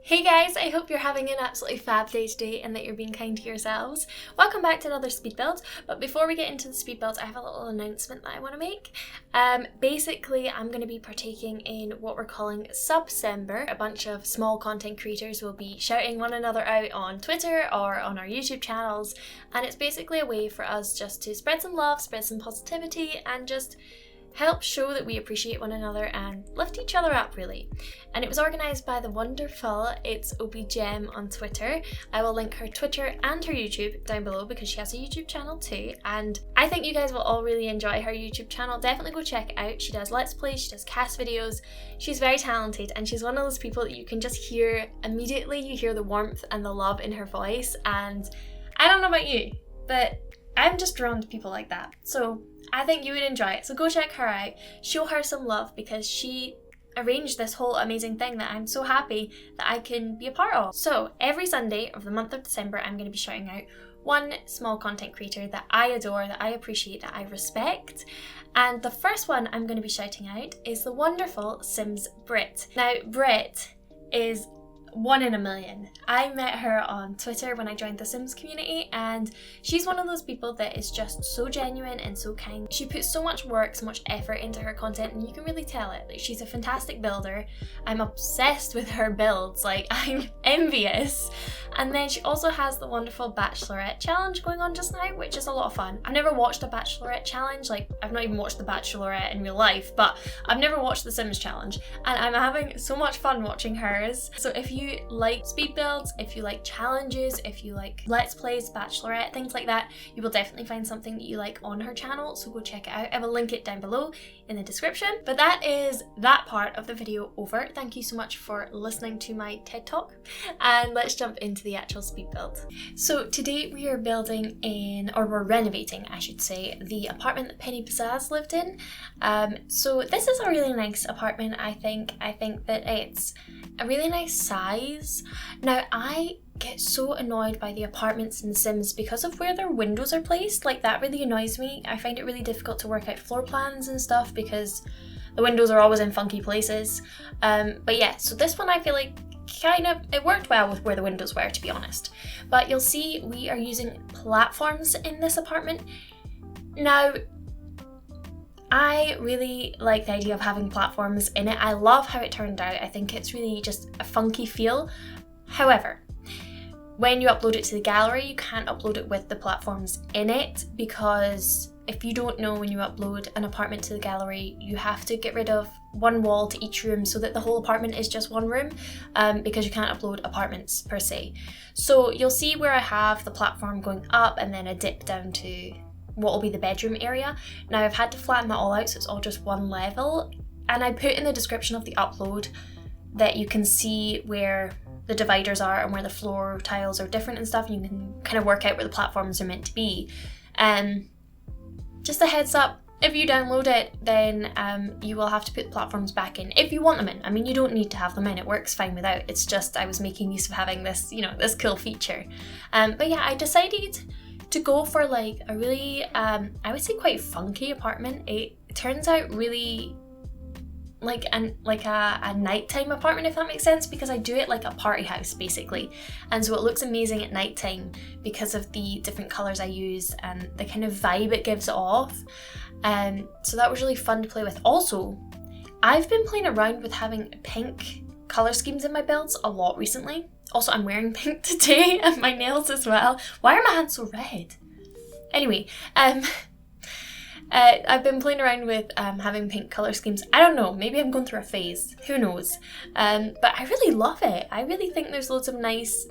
Hey guys, I hope you're having an absolutely fab day today and that you're being kind to yourselves. Welcome back to another speed build, but before we get into the speed build, I have a little announcement that I want to make. Basically, I'm going to be partaking in what we're calling Subsember. A bunch of small content creators will be shouting one another out on Twitter or on our YouTube channels, and it's basically a way for us just to spread some love, spread some positivity, and just help show that we appreciate one another and lift each other up, really. And it was organised by the wonderful It's ObiGem on Twitter. I will link her Twitter and her YouTube down below because she has a YouTube channel too, and I think you guys will all really enjoy her YouTube channel. Definitely go check it out. She does Let's Plays, she does cast videos, she's very talented, and she's one of those people that you can just hear immediately. You hear the warmth and the love in her voice, and I don't know about you, but I'm just drawn to people like that. So I think you would enjoy it. So go check her out, show her some love, because she arranged this whole amazing thing that I'm so happy that I can be a part of. So every Sunday of the month of December, I'm going to be shouting out one small content creator that I adore, that I appreciate, that I respect. And the first one I'm going to be shouting out is the wonderful Sims Brit. Now, Brit is one in a million. I met her on Twitter when I joined the Sims community, and she's one of those people that is just so genuine and so kind. She puts so much work, so much effort into her content, and you can really tell it. Like, she's a fantastic builder. I'm obsessed with her builds, like I'm envious. And then she also has the wonderful Bachelorette challenge going on just now, which is a lot of fun. I've never watched a Bachelorette challenge, like I've not even watched the Bachelorette in real life, but I've never watched the Sims challenge, and I'm having so much fun watching hers. So if you like speed builds, if you like challenges, if you like Let's Plays, Bachelorette, things like that, you will definitely find something that you like on her channel, so go check it out. I will link it down below in the description. But that is that part of the video over. Thank you so much for listening to my TED Talk, and let's jump into the actual speed build. So today we are building in, or we're renovating I should say, the apartment that Penny Pizzaz lived in. So this is a really nice apartment. I think that it's a really nice size. Now, I get so annoyed by the apartments in Sims because of where their windows are placed. Like, that really annoys me. I find it really difficult to work out floor plans and stuff because the windows are always in funky places. But yeah, so this one I feel like it worked well with where the windows were, to be honest. But you'll see we are using platforms in this apartment. Now, I really like the idea of having platforms in it. I love how it turned out. I think it's really just a funky feel. However, when you upload it to the gallery, you can't upload it with the platforms in it, because if you don't know, when you upload an apartment to the gallery, you have to get rid of one wall to each room so that the whole apartment is just one room, because you can't upload apartments per se. So you'll see where I have the platform going up and then a dip down to what will be the bedroom area. Now, I've had to flatten that all out so it's all just one level, and I put in the description of the upload that you can see where the dividers are and where the floor tiles are different and stuff, and you can kind of work out where the platforms are meant to be. Just a heads up, if you download it, then you will have to put the platforms back in if you want them in. I mean, you don't need to have them in, it works fine without. It's just I was making use of having this, this cool feature. But yeah, I decided to go for like a really, I would say quite funky apartment. It turns out really like a nighttime apartment, if that makes sense, because I do it like a party house basically, and so it looks amazing at nighttime because of the different colours I use and the kind of vibe it gives off. So that was really fun to play with. Also, I've been playing around with having pink colour schemes in my builds a lot recently. Also, I'm wearing pink today, and my nails as well. Why are my hands so red? Anyway, I've been playing around with having pink colour schemes. I don't know, maybe I'm going through a phase, who knows. But I really love it. I really think there's loads of nice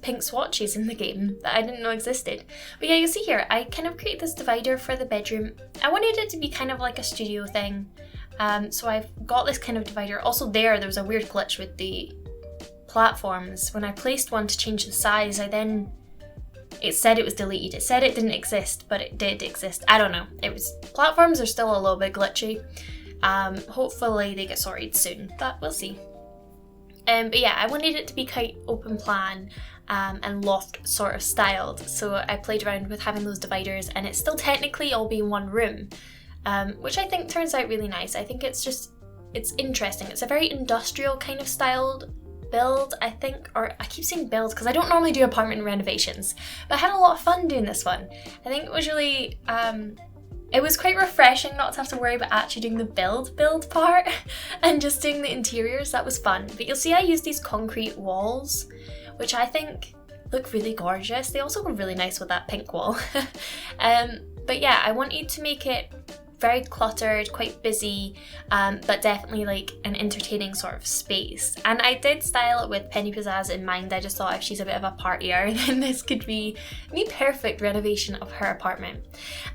pink swatches in the game that I didn't know existed. But yeah, you see here, I kind of created this divider for the bedroom. I wanted it to be kind of like a studio thing. So I've got this kind of divider. Also there was a weird glitch with the platforms. When I placed one to change the size, it said it was deleted. It said it didn't exist, but it did exist. I don't know. Platforms are still a little bit glitchy. Hopefully they get sorted soon, but we'll see. But yeah, I wanted it to be quite open plan and loft sort of styled. So I played around with having those dividers, and it's still technically all being one room, which I think turns out really nice. I think it's interesting. It's a very industrial kind of styled build, I think, or I keep saying build because I don't normally do apartment renovations, but I had a lot of fun doing this one. I think it was really, it was quite refreshing not to have to worry about actually doing the build part and just doing the interiors. That was fun. But you'll see I used these concrete walls, which I think look really gorgeous. They also were really nice with that pink wall. But yeah, I wanted to make it very cluttered, quite busy, but definitely like an entertaining sort of space. And I did style it with Penny Pizzaz in mind. I just thought if she's a bit of a partier, then this could be the perfect renovation of her apartment.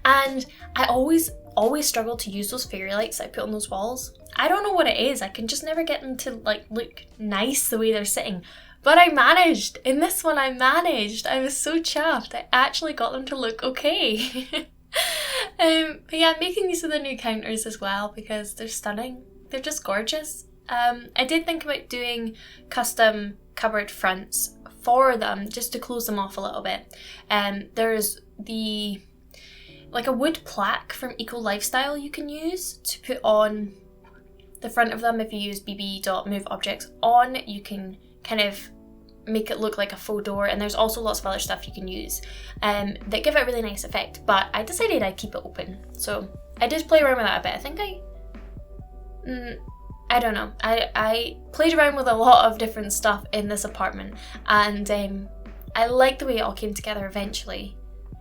And I always struggle to use those fairy lights I put on those walls. I don't know what it is. I can just never get them to like look nice the way they're sitting. But I managed. In this one, I managed. I was so chuffed. I actually got them to look okay. But yeah, I'm making these are the new counters as well because they're stunning. They're just gorgeous. I did think about doing custom cupboard fronts for them just to close them off a little bit. There's like a wood plaque from Eco Lifestyle you can use to put on the front of them. If you use bb.move objects on, you can kind of make it look like a faux door, and there's also lots of other stuff you can use that give it a really nice effect, but I decided I'd keep it open. So I did play around with that a bit. I think I don't know. I played around with a lot of different stuff in this apartment, and I like the way it all came together eventually.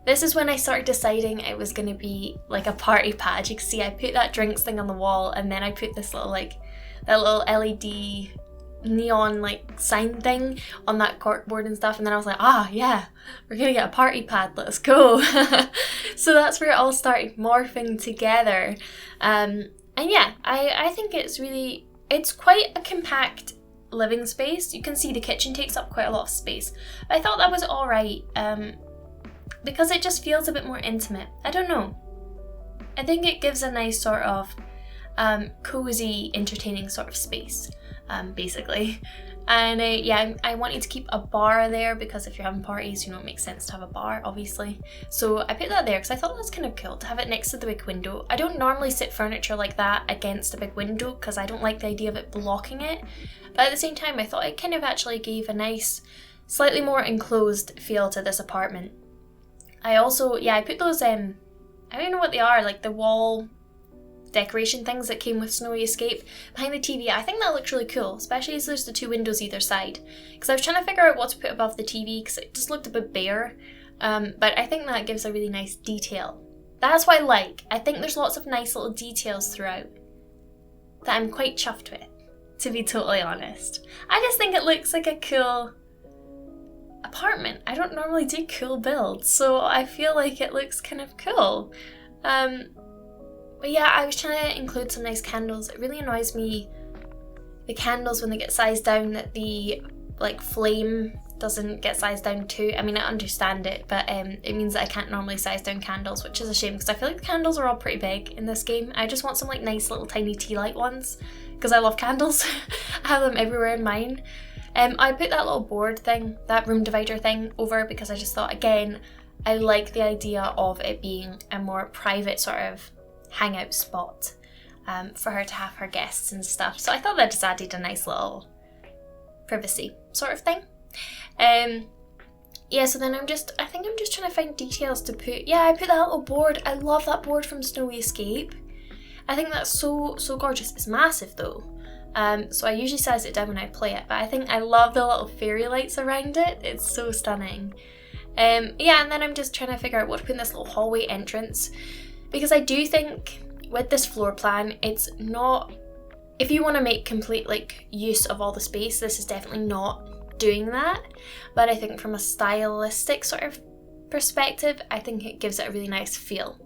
This is when I started deciding it was going to be like a party pad. You can see I put that drinks thing on the wall, and then I put this little like that little LED neon like sign thing on that corkboard and stuff, and then I was like, yeah, we're gonna get a party pad, let's go. So that's where it all started morphing together. And yeah, I think it's quite a compact living space. You can see the kitchen takes up quite a lot of space. I thought that was alright, because it just feels a bit more intimate. I don't know, I think it gives a nice sort of cozy, entertaining sort of space. Basically. And yeah, I wanted to keep a bar there because if you're having parties, you know, it makes sense to have a bar, obviously. So I put that there because I thought that's kind of cool to have it next to the big window. I don't normally sit furniture like that against a big window because I don't like the idea of it blocking it. But at the same time, I thought it kind of actually gave a nice, slightly more enclosed feel to this apartment. I also, I put those, I don't know what they are, like the wall decoration things that came with Snowy Escape behind the TV. I think that looks really cool, especially as there's the two windows either side, because I was trying to figure out what to put above the TV because it just looked a bit bare, but I think that gives a really nice detail. That's what I like. I think there's lots of nice little details throughout that I'm quite chuffed with, to be totally honest. I just think it looks like a cool apartment. I don't normally do cool builds, so I feel like it looks kind of cool. But yeah, I was trying to include some nice candles. It really annoys me, the candles, when they get sized down, that the like flame doesn't get sized down too. I mean, I understand it, but it means that I can't normally size down candles, which is a shame because I feel like the candles are all pretty big in this game. I just want some like nice little tiny tea light ones because I love candles. I have them everywhere in mine. I put that little board thing, that room divider thing, over because I just thought, again, I like the idea of it being a more private sort of hangout spot for her to have her guests and stuff. So I thought that just added a nice little privacy sort of thing. Yeah, so then I think I'm just trying to find details to put. Yeah, I put that little board. I love that board from Snowy Escape. I think that's so gorgeous. It's massive though. So I usually size it down when I play it, but I think I love the little fairy lights around it. It's so stunning. Yeah, and then I'm just trying to figure out what to put in this little hallway entrance, because I do think with this floor plan, it's not, if you want to make complete like use of all the space, this is definitely not doing that. But I think from a stylistic sort of perspective, I think it gives it a really nice feel.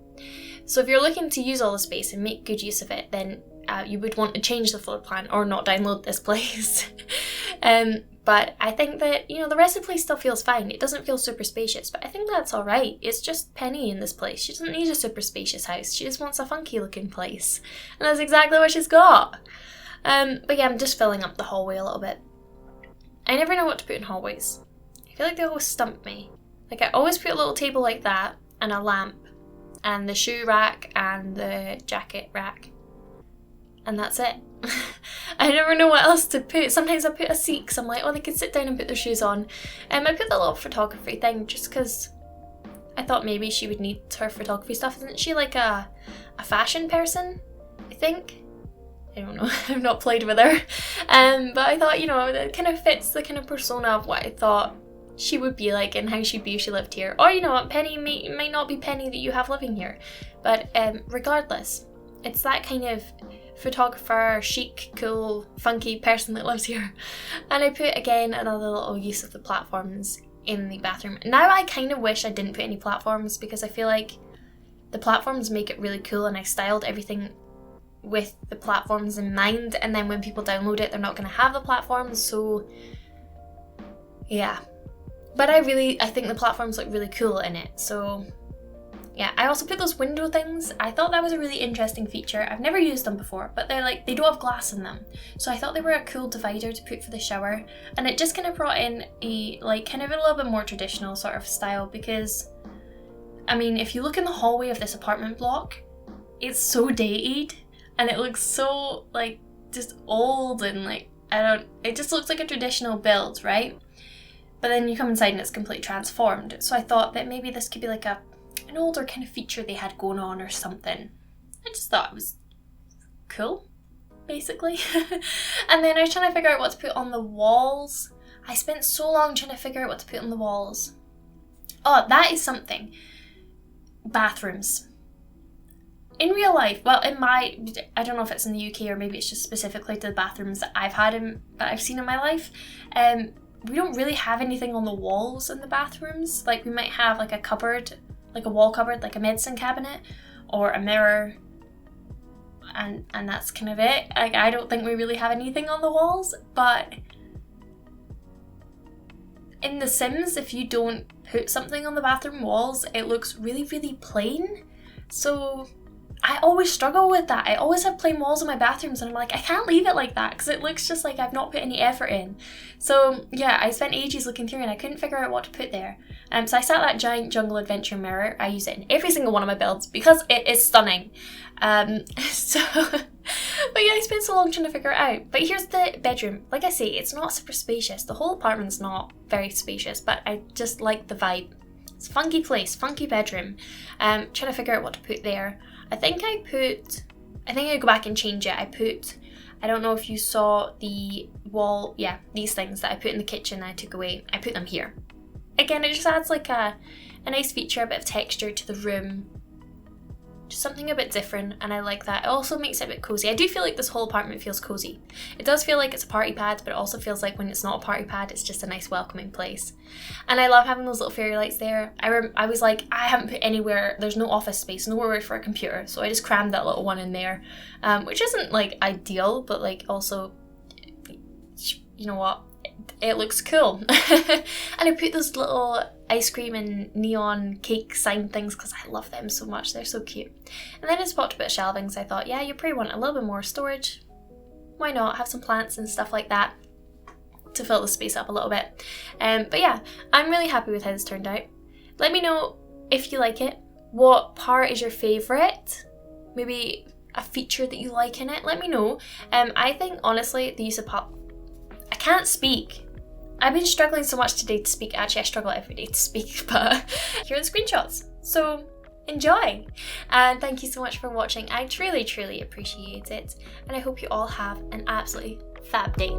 So if you're looking to use all the space and make good use of it, then you would want to change the floor plan or not download this place. But I think that, you know, the rest of the place still feels fine. It doesn't feel super spacious, but I think that's alright. It's just Penny in this place. She doesn't need a super spacious house. She just wants a funky looking place. And that's exactly what she's got. But yeah, I'm just filling up the hallway a little bit. I never know what to put in hallways. I feel like they always stump me. Like I always put a little table like that and a lamp and the shoe rack and the jacket rack. And that's it. I never know what else to put. Sometimes I put a seat because I'm like, oh, they could sit down and put their shoes on. I put the little photography thing just because I thought maybe she would need her photography stuff. Isn't she like a fashion person, I think? I don't know, I've not played with her. But I thought, you know, it kind of fits the kind of persona of what I thought she would be like and how she'd be if she lived here. Or, you know what, Penny might not be Penny that you have living here. But regardless, it's that kind of photographer, chic, cool, funky person that lives here. And I put, again, another little use of the platforms in the bathroom. Now I kind of wish I didn't put any platforms because I feel like the platforms make it really cool, and I styled everything with the platforms in mind, and then when people download it they're not going to have the platforms, so yeah. But I think the platforms look really cool in it, so yeah. I also put those window things. I thought that was a really interesting feature. I've never used them before, but they're like, they don't have glass in them, so I thought they were a cool divider to put for the shower, and it just kind of brought in a like kind of a little bit more traditional sort of style, because I mean, if you look in the hallway of this apartment block, it's so dated and it looks so like just old and like, it just looks like a traditional build, right? But then you come inside and it's completely transformed. So I thought that maybe this could be like an older kind of feature they had going on or something. I just thought it was cool, basically. And then I was trying to figure out what to put on the walls. I spent so long trying to figure out what to put on the walls. Oh, that is something. Bathrooms. In real life, well, I don't know if it's in the UK or maybe it's just specifically to the bathrooms that I've seen in my life. We don't really have anything on the walls in the bathrooms. Like, we might have like a cupboard, like a wall cupboard, like a medicine cabinet, or a mirror, and that's kind of it. Like, I don't think we really have anything on the walls. But in The Sims, if you don't put something on the bathroom walls, it looks really, really plain. So I always struggle with that. I always have plain walls in my bathrooms and I'm like, I can't leave it like that because it looks just like I've not put any effort in. So yeah, I spent ages looking through and I couldn't figure out what to put there. So I sat that giant jungle adventure mirror. I use it in every single one of my builds because it is stunning. But yeah, I spent so long trying to figure it out. But here's the bedroom. Like I say, it's not super spacious. The whole apartment's not very spacious, but I just like the vibe. It's a funky place, funky bedroom. Trying to figure out what to put there. I think I go back and change it. I don't know if you saw the wall, yeah, these things that I put in the kitchen I took away. I put them here. Again, it just adds like a nice feature, a bit of texture to the room. Just something a bit different, and I like that. It also makes it a bit cozy. I do feel like this whole apartment feels cozy. It does feel like it's a party pad, but it also feels like when it's not a party pad, it's just a nice welcoming place. And I love having those little fairy lights there. I was like, I haven't put anywhere, there's no office space, nowhere for a computer, so I just crammed that little one in there, which isn't like ideal, but like also, you know what, it looks cool. And I put those little ice cream and neon cake sign things because I love them so much. They're so cute. And then I just bought a bit of shelving, so I thought, yeah, you probably want a little bit more storage. Why not? Have some plants and stuff like that to fill the space up a little bit. But yeah, I'm really happy with how this turned out. Let me know if you like it. What part is your favourite? Maybe a feature that you like in it. Let me know. I think, honestly, the use of I can't speak. I've been struggling so much today to speak. Actually, I struggle every day to speak, but here are the screenshots. So enjoy. And thank you so much for watching. I truly, truly appreciate it. And I hope you all have an absolutely fab day.